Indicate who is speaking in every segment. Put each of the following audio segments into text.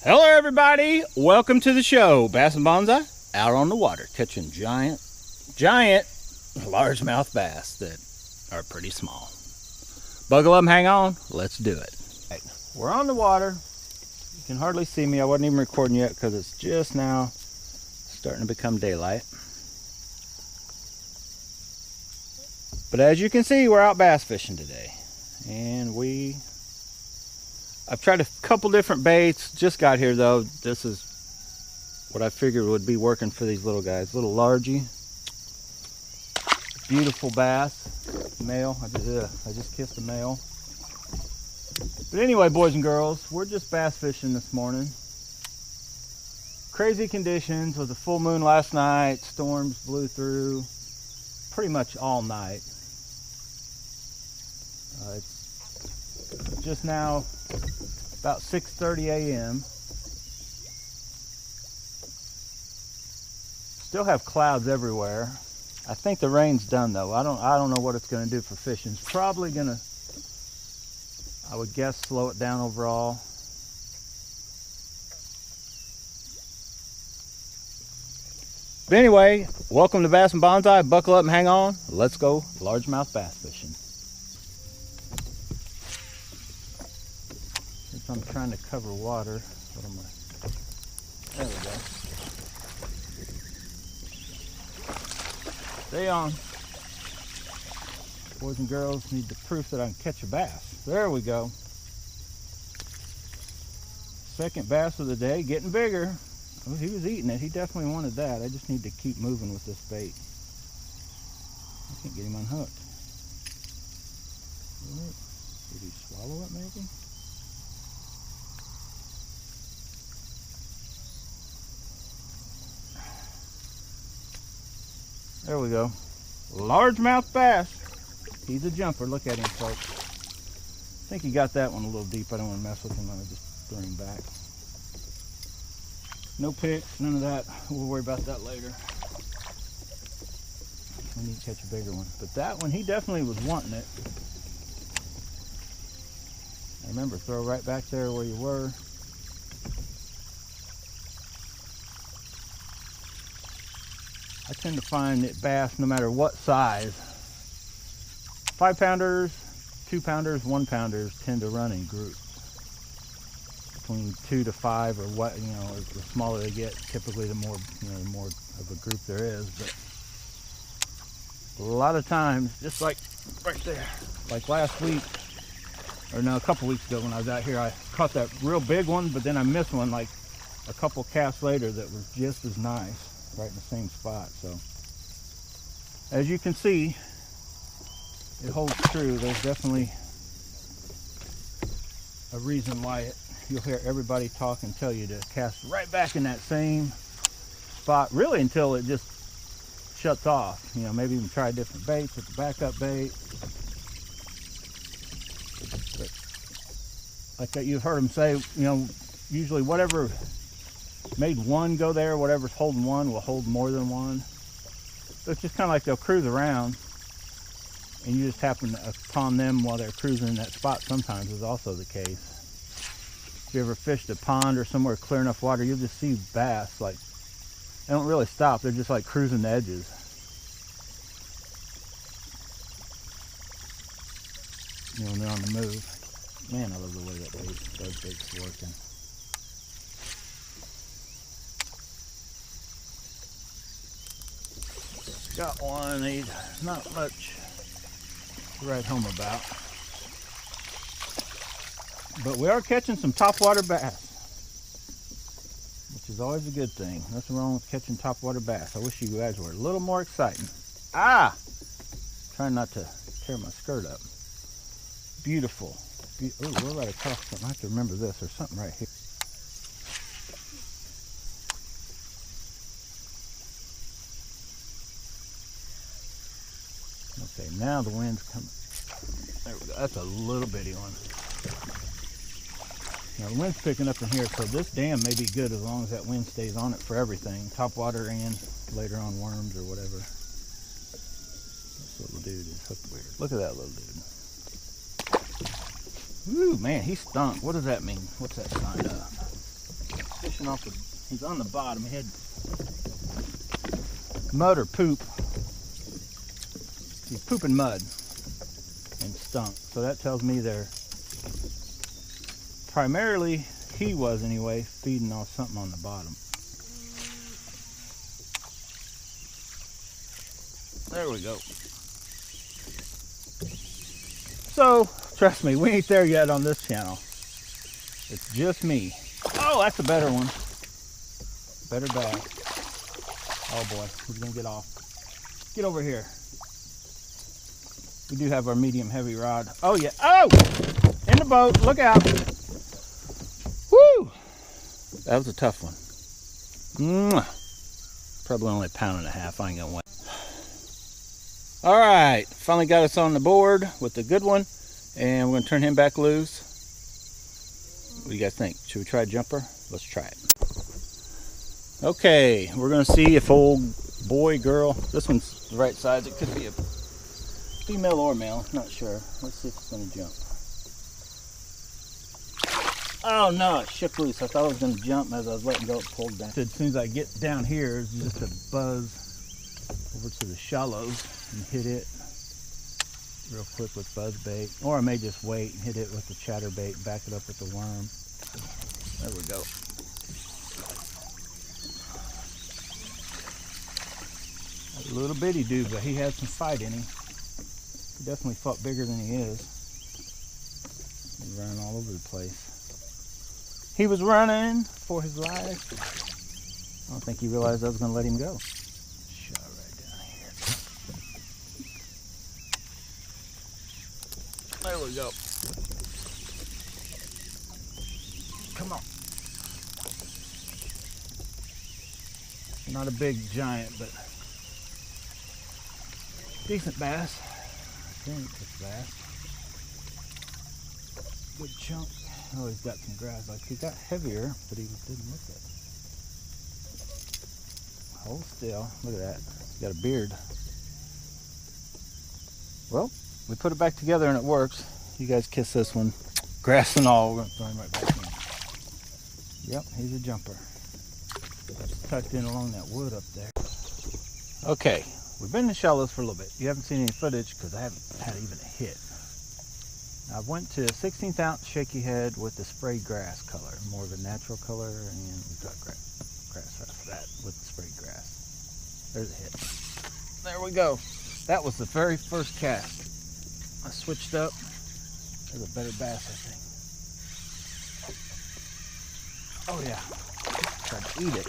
Speaker 1: Hello everybody, welcome to the show. Bass and Bonsai out on the water catching giant largemouth bass that are pretty small. Buckle up and hang on, let's do it. Right, we're on the water. You can hardly see me, I wasn't even recording yet because it's just now starting to become daylight. But as you can see, we're out bass fishing today. And I've tried a couple different baits, just got here though. This is what I figured would be working for these little guys. Little largie, beautiful bass, male. I just kissed a male. But anyway, boys and girls, we're just bass fishing this morning. Crazy conditions, was a full moon last night, storms blew through pretty much all night. It's just now about 6:30 a.m. Still have clouds everywhere. I think the rain's done though. I don't know what it's going to do for fishing. It's probably going to, I would guess, slow it down overall. But anyway, welcome to Bass and Bonsai. Buckle up and hang on. Let's go largemouth bass fishing. I'm trying to cover water. There we go. Stay on. Boys and girls need the proof that I can catch a bass. There we go. Second bass of the day, getting bigger. Oh, he was eating it. He definitely wanted that. I just need to keep moving with this bait. I can't get him unhooked. Did he swallow it maybe? There we go. Largemouth bass. He's a jumper. Look at him, folks. I think he got that one a little deep. I don't want to mess with him. I'll just throw him back. No picks, none of that. We'll worry about that later. We need to catch a bigger one. But that one, he definitely was wanting it. Remember, throw right back there where you were. I tend to find that bass, no matter what size, 5-pounders, 2-pounders, 1-pounders tend to run in groups. Between 2 to 5 or what, the smaller they get, typically the more, the more of a group there is. But a lot of times, just like right there, like last week, or no, a couple weeks ago when I was out here, I caught that real big one, but then I missed one like a couple casts later that was just as nice. Right in the same spot. So as you can see, it holds true. There's definitely a reason why you'll hear everybody talk and tell you to cast right back in that same spot, really until it just shuts off. Maybe even try different baits with the backup bait. But like that, you've heard them say, usually whatever made one go there, whatever's holding one will hold more than one. So it's just kind of like they'll cruise around and you just happen upon them while they're cruising in that spot. Sometimes is also the case. If you ever fished a pond or somewhere clear enough water, you'll just see bass, like, they don't really stop. They're just like cruising the edges. When they're on the move. Man, I love the way that bait's working. Got one, he's not much to write home about. But we are catching some topwater bass, which is always a good thing. Nothing wrong with catching topwater bass. I wish you guys were a little more exciting. Trying not to tear my skirt up. Beautiful. Oh, we're right across something. I have to remember this. There's something right here. Okay, now the wind's coming. There we go. That's a little bitty one. Now the wind's picking up in here, so this dam may be good as long as that wind stays on it for everything. Top water and later on worms or whatever. This little dude is hooked weird. Look at that little dude. Ooh, man, he stunk. What does that mean? What's that sign of? washing off he's on the bottom. He had mud or poop. He's pooping mud and stunk. So that tells me they're primarily, he was anyway, feeding off something on the bottom. There we go. So, trust me, we ain't there yet on this channel. It's just me. Oh, that's a better one. Better bass. Oh boy, he's gonna get off. Get over here. We do have our medium heavy rod. Oh yeah, oh! In the boat, look out. Woo! That was a tough one. Probably only a pound and a half, I ain't gonna wait. All right, finally got us on the board with the good one, and we're gonna turn him back loose. What do you guys think? Should we try a jumper? Let's try it. Okay, we're gonna see if old boy, girl, this one's the right size. It could be a female or male, not sure. Let's see if it's gonna jump. Oh no, it shook loose. I thought it was gonna jump as I was letting go, it pulled down. As soon as I get down here, it's just a buzz over to the shallows and hit it real quick with buzz bait, or I may just wait and hit it with the chatterbait and back it up with the worm. There we go. A little bitty dude, but he had some fight in him. He definitely fought bigger than he is. He's running all over the place. He was running for his life. I don't think he realized I was going to let him go. Shot right down here. There we go. Come on. Not a big giant, but decent bass. I think it's bass. Good chunk. Oh, he's got some grass. Like he got heavier, but he didn't look it. Hold still. Look at that. He's got a beard. Well, we put it back together and it works. You guys kiss this one. Grass and all. We're going to throw him right back in. Yep, he's a jumper. Just tucked in along that wood up there. Okay, we've been in the shallows for a little bit. You haven't seen any footage because I haven't had even a hit. I went to 16th ounce shaky head with the sprayed grass color, more of a natural color, and we got grass right after that with the sprayed grass. There's a hit. There we go. That was the very first cast. I switched up. There's a better bass, I think. Oh yeah, tried to eat it.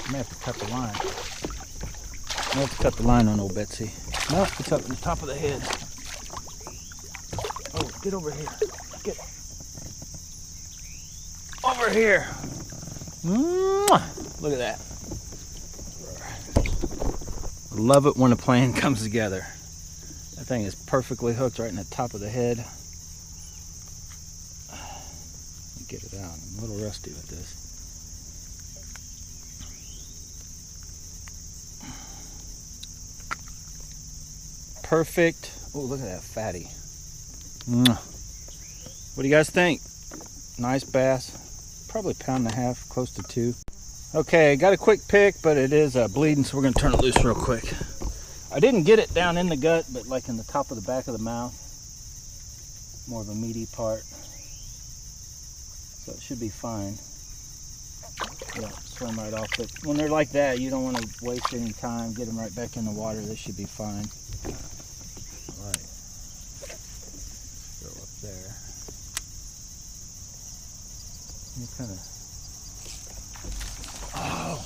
Speaker 1: I may have to cut the line. I may have to cut the line on old Betsy. No, it's up on the top of the head. Oh, get over here. Get over here. Mwah! Look at that. Love it when a plan comes together. That thing is perfectly hooked right in the top of the head. Get it out. I'm a little rusty with this. Perfect. Oh, look at that fatty. What do you guys think? Nice bass. Probably a pound and a half, close to 2. Okay, got a quick pick, but it is bleeding, so we're going to turn it loose real quick. I didn't get it down in the gut, but like in the top of the back of the mouth. More of a meaty part. So it should be fine. Yeah, swim right off. But when they're like that, you don't want to waste any time. Get them right back in the water. They should be fine. All right. Go up there. You kind of. Oh,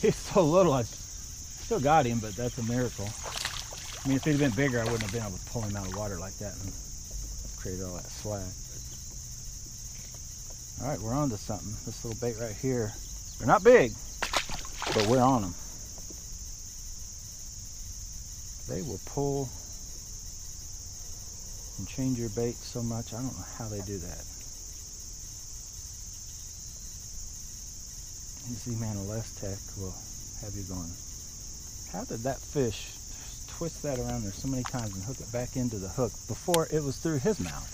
Speaker 1: he's so little. I still got him, but that's a miracle. I mean, if he'd been bigger, I wouldn't have been able to pull him out of the water like that and create all that slack. All right, we're on to something. This little bait right here. They're not big, but we're on them. They will pull and change your bait so much. I don't know how they do that. Z-Man Tech will have you going, how did that fish twist that around there so many times and hook it back into the hook before it was through his mouth?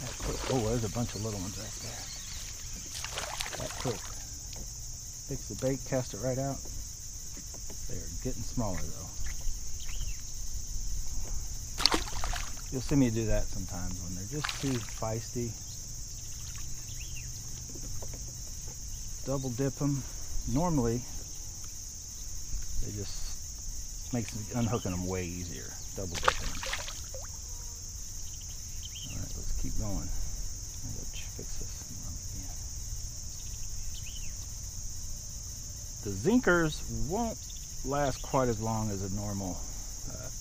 Speaker 1: That quick. Oh, there's a bunch of little ones right there. That quick. Fix the bait, cast it right out. They're getting smaller though. You'll see me do that sometimes when they're just too feisty. Double dip them. Normally, they just makes unhooking them way easier. Double dipping them. All right, let's keep going. Let's fix this. The zinkers won't last quite as long as a normal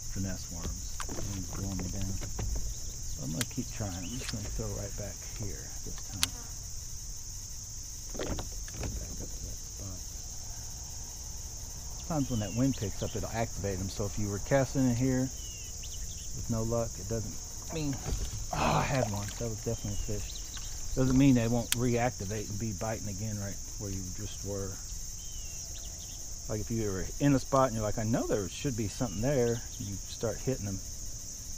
Speaker 1: finesse worms. One's blowing me down. So I'm going to keep trying. I'm just going to throw right back here this time. Back up to that spot. Sometimes when that wind picks up, it'll activate them. So if you were casting in here with no luck, it doesn't mean... Oh, I had one. That was definitely a fish. Doesn't mean they won't reactivate and be biting again right where you just were. Like if you were in a spot and you're like, I know there should be something there, you start hitting them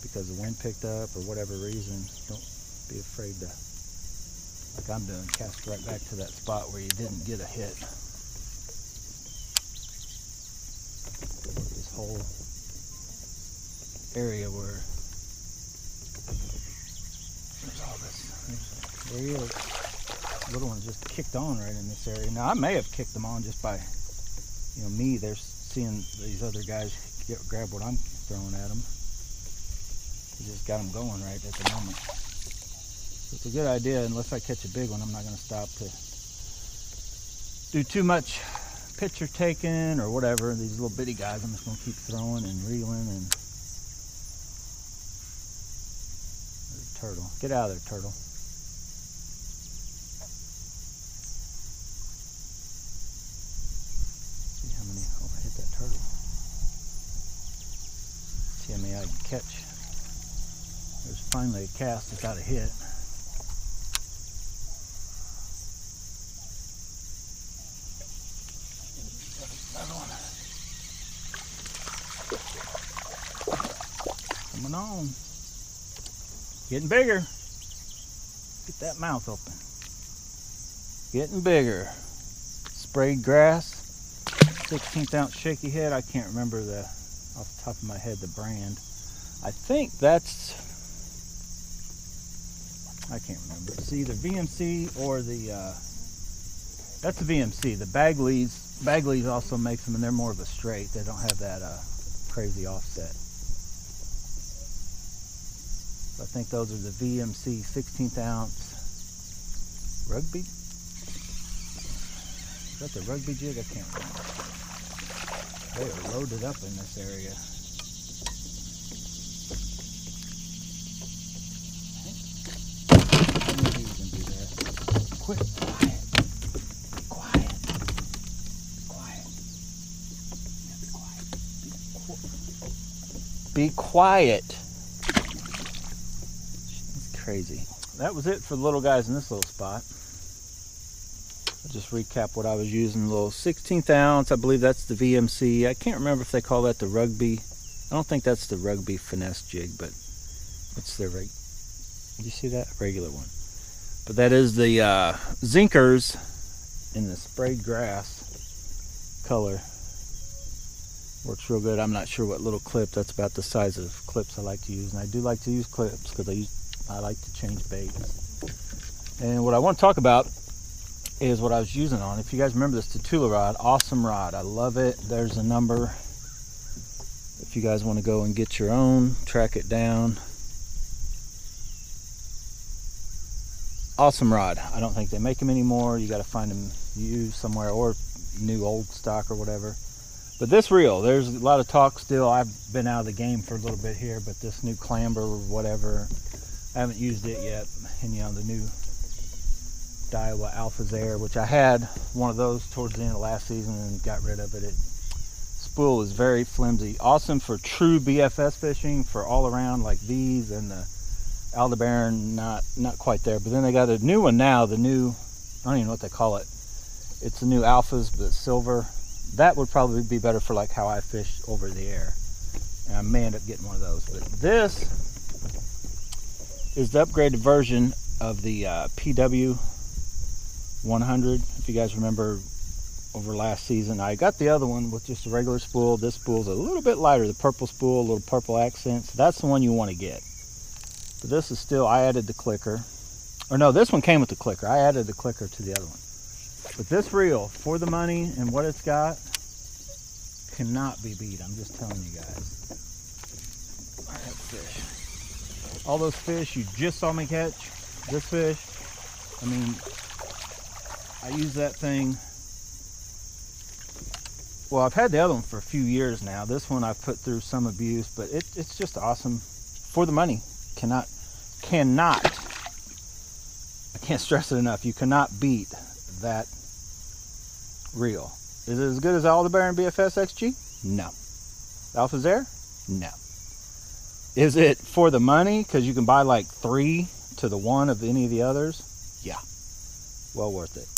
Speaker 1: because the wind picked up or whatever reason. Don't be afraid to, like I'm doing, cast right back to that spot where you didn't get a hit. This whole area where there's all this. There he is. Little ones just kicked on right in this area. Now I may have kicked them on just by, you know, me, they're seeing these other guys grab what I'm throwing at them. We just got them going right at the moment. So it's a good idea. Unless I catch a big one, I'm not going to stop to do too much picture taking or whatever. These little bitty guys, I'm just going to keep throwing and reeling. And there's a turtle. Get out of there, turtle. See how many I can catch. There's finally a cast without a hit. Another one. Coming on. Getting bigger. Get that mouth open. Getting bigger. Sprayed grass. 16th ounce shaky head. I can't remember off the top of my head the brand. I think that's, I can't remember. It's either VMC or that's the VMC. The Bagley's also makes them, and they're more of a straight. They don't have that crazy offset. So I think those are the VMC 16th ounce rugby. Is that the rugby jig? I can't remember. They are loaded up in this area. Maybe you can do that. Quit. Quiet. Quiet. Be quiet. It's crazy. That was it for the little guys in this little spot. Just recap what I was using. A little 16th ounce, I believe that's the VMC. I can't remember if they call that the rugby. I don't think that's the rugby finesse jig, but it's their did you see that? Regular one. But that is the Zinkers in the sprayed grass color. Works real good. I'm not sure what little clip. That's about the size of clips I like to use, and I do like to use clips because I like to change baits. And what I want to talk about is what I was using on. If you guys remember this Tatula rod, awesome rod. I love it. There's a number. If you guys want to go and get your own, track it down. Awesome rod. I don't think they make them anymore. You got to find them used somewhere or new old stock or whatever. But this reel, there's a lot of talk still. I've been out of the game for a little bit here, but this new clamber or whatever, I haven't used it yet. And you know, the new Daiwa Alpha Air, which I had one of those towards the end of last season and got rid of it. Spool is very flimsy. Awesome for true BFS fishing, for all around like these, and the Aldebaran, not quite there. But then they got a new one now, the new, I don't even know what they call it. It's the new Alphas, but silver. That would probably be better for like how I fish over the air. And I may end up getting one of those. But this is the upgraded version of the PW 100. If you guys remember over last season, I got the other one with just a regular spool. This spool's a little bit lighter, the purple spool, a little purple accent. So that's the one you want to get. But this is still, I added the clicker. Or no, this one came with the clicker. I added the clicker to the other one. But this reel, for the money and what it's got, cannot be beat. I'm just telling you guys. I have fish. All those fish you just saw me catch, this fish, I mean, I use that thing. Well, I've had the other one for a few years now. This one I've put through some abuse, but it's just awesome. For the money. Cannot, I can't stress it enough. You cannot beat that reel. Is it as good as Aldebaran BFS XG? No. Alpha's Air? No. Is it for the money? Because you can buy like 3 to the 1 of any of the others? Yeah. Well worth it.